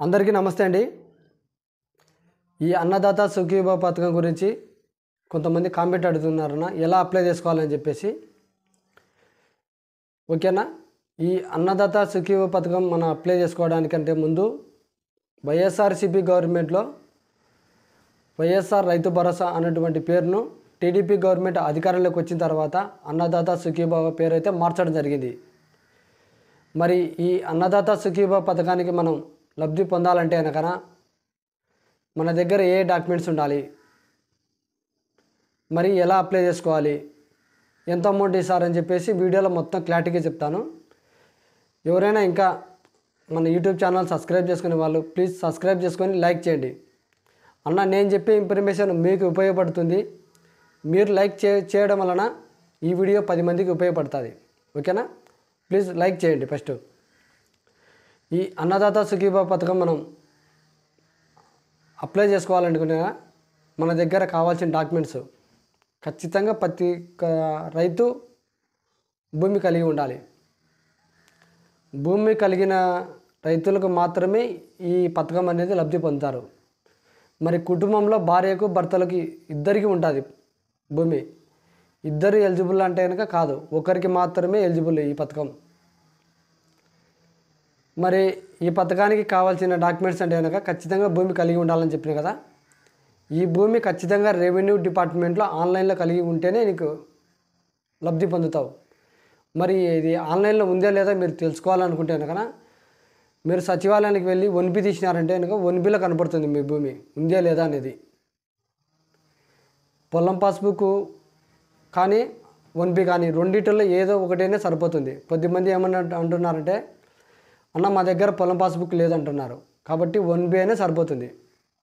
అందరికీ నమస్తే అండి. ఈ అన్నదాత సుఖీభవ పథకం గురించి కొంతమంది కామెంట్ అడుగుతున్నారన్న, ఎలా అప్లై చేసుకోవాలని చెప్పేసి. ఓకేనా? ఈ అన్నదాత సుఖీభవ పథకం మనం అప్లై చేసుకోవడానికంటే ముందు వైఎస్ఆర్సీపీ గవర్నమెంట్లో వైఎస్ఆర్ రైతు భరోసా అన్నటువంటి పేరును టీడీపీ గవర్నమెంట్ అధికారంలోకి వచ్చిన తర్వాత అన్నదాత సుఖీభవ పేరు అయితే మార్చడం జరిగింది. మరి ఈ అన్నదాత సుఖీభవ పథకానికి మనం లబ్ధి పొందాలంటే కనుక మన దగ్గర ఏ డాక్యుమెంట్స్ ఉండాలి, మరి ఎలా అప్లై చేసుకోవాలి, ఎంత అమౌంట్ ఇస్తారని చెప్పేసి వీడియోలో మొత్తం క్లారిటీగా చెప్తాను. ఎవరైనా ఇంకా మన యూట్యూబ్ ఛానల్ సబ్స్క్రైబ్ చేసుకునే వాళ్ళు ప్లీజ్ సబ్స్క్రైబ్ చేసుకొని లైక్ చేయండి. అన్న, నేను చెప్పే ఇన్ఫర్మేషన్ మీకు ఉపయోగపడుతుంది. మీరు లైక్ చేయడం వలన ఈ వీడియో 10 మందికి ఉపయోగపడుతుంది. ఓకేనా? ప్లీజ్ లైక్ చేయండి. ఫస్ట్ ఈ అన్నదాత సుఖీభవ పథకం మనం అప్లై చేసుకోవాలనుకునే మన దగ్గర కావాల్సిన డాక్యుమెంట్స్ ఖచ్చితంగా ప్రతి రైతు భూమి కలిగి ఉండాలి. భూమి కలిగిన రైతులకు మాత్రమే ఈ పథకం అనేది లబ్ధి పొందుతారు. మరి కుటుంబంలో భార్యకు భర్తలకి ఇద్దరికి ఉంటుంది భూమి. ఇద్దరు ఎలిజిబుల్ అంటే కనుక కాదు, ఒకరికి మాత్రమే ఎలిజిబుల్ ఈ పథకం. మరి ఈ పథకానికి కావాల్సిన డాక్యుమెంట్స్ అంటే కనుక ఖచ్చితంగా భూమి కలిగి ఉండాలని చెప్పిన కదా. ఈ భూమి ఖచ్చితంగా రెవెన్యూ డిపార్ట్మెంట్లో ఆన్లైన్లో కలిగి ఉంటేనే నీకు లబ్ధి పొందుతావు. మరి ఇది ఆన్లైన్లో ఉందే లేదా మీరు తెలుసుకోవాలనుకుంటే కనుక మీరు సచివాలయానికి వెళ్ళి ఒన్బి తీసినారంటే కనుక ఒన్బిలో కనపడుతుంది మీ భూమి ఉందే లేదా అనేది. పొలం పాస్బుక్ కానీ ఒన్బి కానీ రెండిటిల్లో ఏదో ఒకటైనా సరిపోతుంది. కొద్దిమంది ఏమన్నా అంటున్నారంటే, అన్న మా దగ్గర పొలం పాస్బుక్ లేదంటున్నారు, కాబట్టి ఒన్బి అయినా సరిపోతుంది.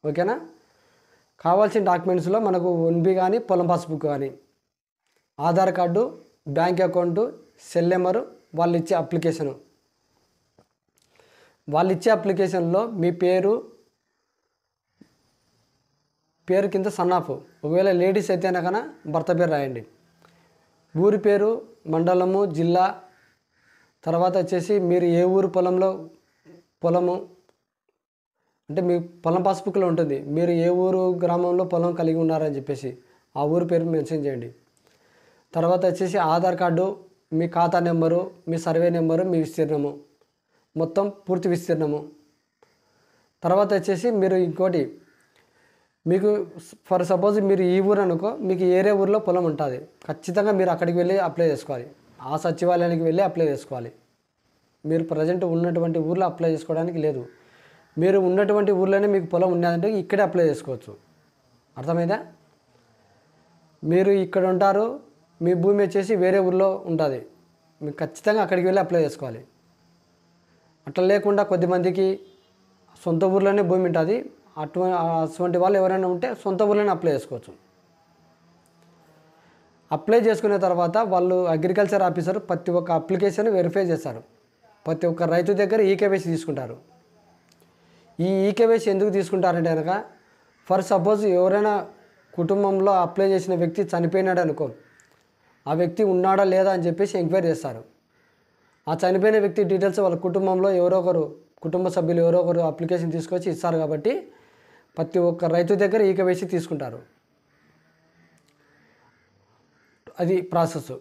ఓకేనా? కావాల్సిన డాక్యుమెంట్స్లో మనకు ఒన్బి కానీ పొలం పాస్బుక్ కానీ, Aadhaar card, bank account, cell number, వాళ్ళు ఇచ్చే అప్లికేషన్లో మీ పేరు కింద సన్నాఫ్, ఒకవేళ లేడీస్ అయితే కనుక భర్త పేరు రాయండి. ఊరి పేరు, మండలము, జిల్లా, తర్వాత వచ్చేసి మీరు ఏ ఊరు పొలము అంటే మీ పొలం పాస్బుక్లో ఉంటుంది, మీరు ఏ ఊరు గ్రామంలో పొలం కలిగి ఉన్నారని చెప్పేసి ఆ ఊరు పేరు మెన్షన్ చేయండి. తర్వాత వచ్చేసి ఆధార్ కార్డు, మీ ఖాతా నెంబరు, మీ సర్వే నెంబరు, మీ విస్తీర్ణము, మొత్తం పూర్తి విస్తీర్ణము. తర్వాత వచ్చేసి మీరు ఇంకోటి, మీకు ఫర్ సపోజ్ మీరు ఈ ఊరు అనుకో, మీకు ఏరే ఊరిలో పొలం ఉంటుంది, ఖచ్చితంగా మీరు అక్కడికి వెళ్ళి అప్లై చేసుకోవాలి. ఆ సచివాలయానికి వెళ్ళి అప్లై చేసుకోవాలి. మీరు ప్రజెంట్ ఉన్నటువంటి ఊర్లో అప్లై చేసుకోవడానికి లేదు. మీరు ఉన్నటువంటి ఊర్లోనే మీకు పొలం ఉన్నదంటే ఇక్కడే అప్లై చేసుకోవచ్చు. అర్థమైందా? మీరు ఇక్కడ ఉంటారు, మీ భూమి వచ్చేసి వేరే ఊర్లో ఉంటుంది, మీకు ఖచ్చితంగా అక్కడికి వెళ్ళి అప్లై చేసుకోవాలి. అట్లా లేకుండా కొద్దిమందికి సొంత ఊర్లోనే భూమి ఉంటుంది, అటువంటి వాళ్ళు ఎవరైనా ఉంటే సొంత ఊర్లోనే అప్లై చేసుకోవచ్చు. అప్లై చేసుకున్న తర్వాత వాళ్ళు అగ్రికల్చర్ ఆఫీసర్ ప్రతి ఒక్క అప్లికేషన్ వెరిఫై చేస్తారు. ప్రతి ఒక్క రైతు దగ్గర ఈకేవైసీ తీసుకుంటారు. ఈ ఈకేవైసీ ఎందుకు తీసుకుంటారంటే కనుక ఫర్ సపోజ్ ఎవరైనా కుటుంబంలో అప్లై చేసిన వ్యక్తి చనిపోయినాడు అనుకో, ఆ వ్యక్తి ఉన్నాడా లేదా అని చెప్పేసి ఎంక్వైరీ చేస్తారు. ఆ చనిపోయిన వ్యక్తి డీటెయిల్స్ వాళ్ళ కుటుంబంలో కుటుంబ సభ్యులు ఎవరో ఒకరు అప్లికేషన్ తీసుకొచ్చి ఇస్తారు. కాబట్టి ప్రతి ఒక్క రైతు దగ్గర ఈకేవైసీ తీసుకుంటారు. అది ప్రాసెస్.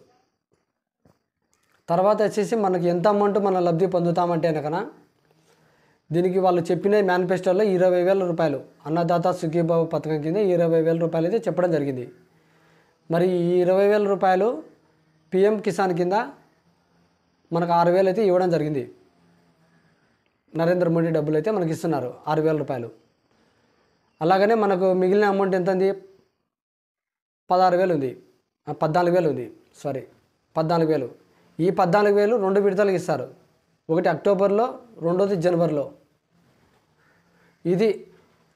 తర్వాత వచ్చేసి మనకి ఎంత అమౌంట్ మనం లబ్ధి పొందుతామంటే కనుక దీనికి వాళ్ళు చెప్పిన మేనిఫెస్టోలో 20,000 రూపాయలు అన్నదాత సుఖీభవ పథకం కింద 20,000 రూపాయలు అయితే చెప్పడం జరిగింది. మరి ఈ 20,000 రూపాయలు పిఎం కిసాన్ కింద మనకు 6,000 అయితే ఇవ్వడం జరిగింది. నరేంద్ర మోడీ డబ్బులు అయితే మనకి ఇస్తున్నారు 6,000 రూపాయలు. అలాగనే మనకు మిగిలిన అమౌంట్ ఎంత ఉంది? 14,000 ఉంది. 14,000 ఉంది. 14,000. ఈ 14,000 2 విడతలకు ఇస్తారు. ఒకటి అక్టోబర్లో, రెండోది జనవరిలో. ఇది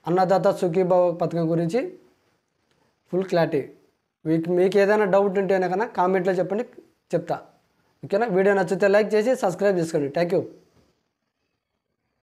అన్నదాత సుఖీభవ పథకం గురించి ఫుల్ క్లారిటీ. మీకు ఏదైనా డౌట్ ఉంటే కనుక కామెంట్లో చెప్పండి, చెప్తా. ఓకేనా? వీడియో నచ్చితే లైక్ చేసి సబ్స్క్రైబ్ చేసుకోండి. Thank you.